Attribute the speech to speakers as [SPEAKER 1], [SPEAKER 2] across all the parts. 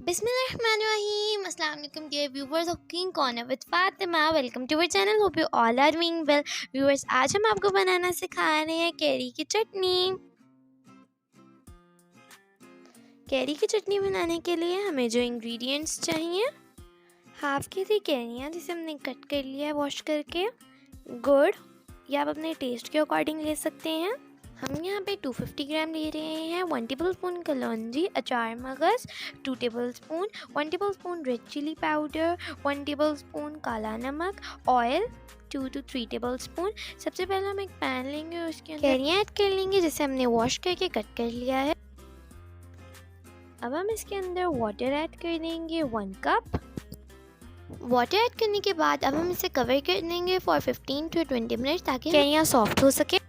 [SPEAKER 1] Bismillahirrahmanirrahim. Assalamu alaikum dear viewers of King Corner with Fatima. Welcome to our channel. Hope you all are doing well. Viewers, आज हम आपको बनाना सिखा रहे हैं carry की चटनी। Carry की चटनी बनाने के लिए हमें जो इंग्रेडिएंट्स चाहिए, हाफ के जी कैरियाँ जिसे हमने कट कर लिया है वॉश करके, गुड़ या आप अपने टेस्ट के अकॉर्डिंग ले सकते हैं। हम यहाँ पे 250 ग्राम ले रहे हैं। 1 टेबलस्पून कलौंजी, अचार मगज़ 2 tablespoon, 1 tablespoon red chilli powder, 1 tablespoon काला नमक, ऑयल 2 to 3 टेबलस्पून। सबसे पहले हम एक पैन लेंगे और उसके अंदर कैरियाँ ऐड कर लेंगे जिसे हमने वॉश करके कट कर लिया है। अब हम इसके अंदर वाटर ऐड कर देंगे 1 कप। वाटर ऐड करने के बाद अब हम इसे कवर कर देंगे फॉर 15 to 20 मिनट ताकि कैरियाँ सॉफ्ट हो सके।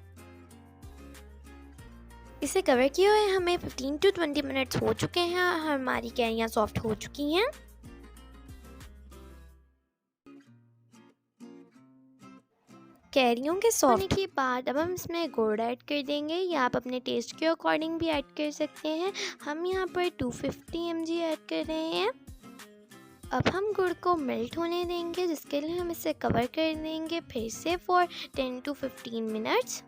[SPEAKER 1] इसे कवर किए हुए हमें 15 to 20 मिनट्स हो चुके हैं। हमारी कैरियाँ सॉफ्ट हो चुकी हैं। कैरियों के सॉफ्ट होने के बाद अब हम इसमें गुड़ ऐड कर देंगे या आप अपने टेस्ट के अकॉर्डिंग भी ऐड कर सकते हैं। हम यहाँ पर 250 mg ऐड कर रहे हैं। अब हम गुड़ को मेल्ट होने देंगे जिसके लिए हम इसे कवर कर देंगे फिर से फॉर 10 to 15 मिनट्स।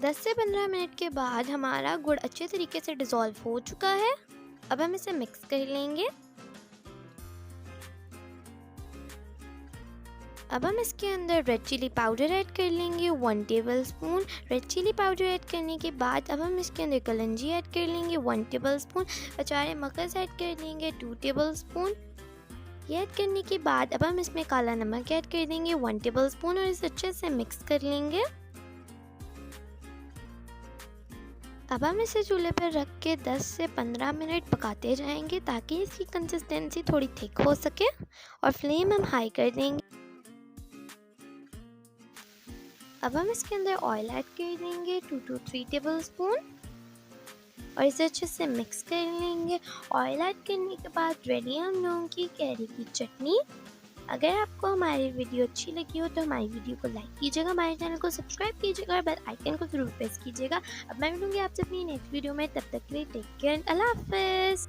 [SPEAKER 1] 10 से 15 मिनट के बाद हमारा गुड़ अच्छे तरीके से डिज़ोल्व हो चुका है। अब हम इसे मिक्स कर लेंगे। अब हम इसके अंदर रेड चिली पाउडर ऐड कर लेंगे 1 tablespoon. Red chilli powder add करने के बाद अब हम इसके अंदर कलौंजी ऐड कर लेंगे 1 टेबलस्पून। अचार मगज़ ऐड कर लेंगे 2 टेबलस्पून। ये ऐड करने के बाद अब हम इसमें काला नमक ऐड कर देंगे 1 टेबलस्पून और इसे अच्छे से मिक्स कर लेंगे। अब हम इसे चूल्हे पर रख के 10 से 15 मिनट पकाते जाएंगे ताकि इसकी कंसिस्टेंसी थोड़ी थिक हो सके और फ्लेम हम हाई कर देंगे। अब हम इसके अंदर ऑयल ऐड कर देंगे 2 to 3 टेबलस्पून और इसे अच्छे से मिक्स कर लेंगे। ऑयल ऐड करने के बाद रेडी है हम लोगों की कैरी की चटनी। अगर आपको हमारी वीडियो अच्छी लगी हो तो हमारी वीडियो को लाइक कीजिएगा, हमारे चैनल को सब्सक्राइब कीजिएगा और बेल आइकन को जरूर प्रेस कीजिएगा। अब मैं मिलूंगी आपसे अपनी नेक्स्ट वीडियो में, तब तक के लिए टेक केयर, अल्लाह हाफिज़।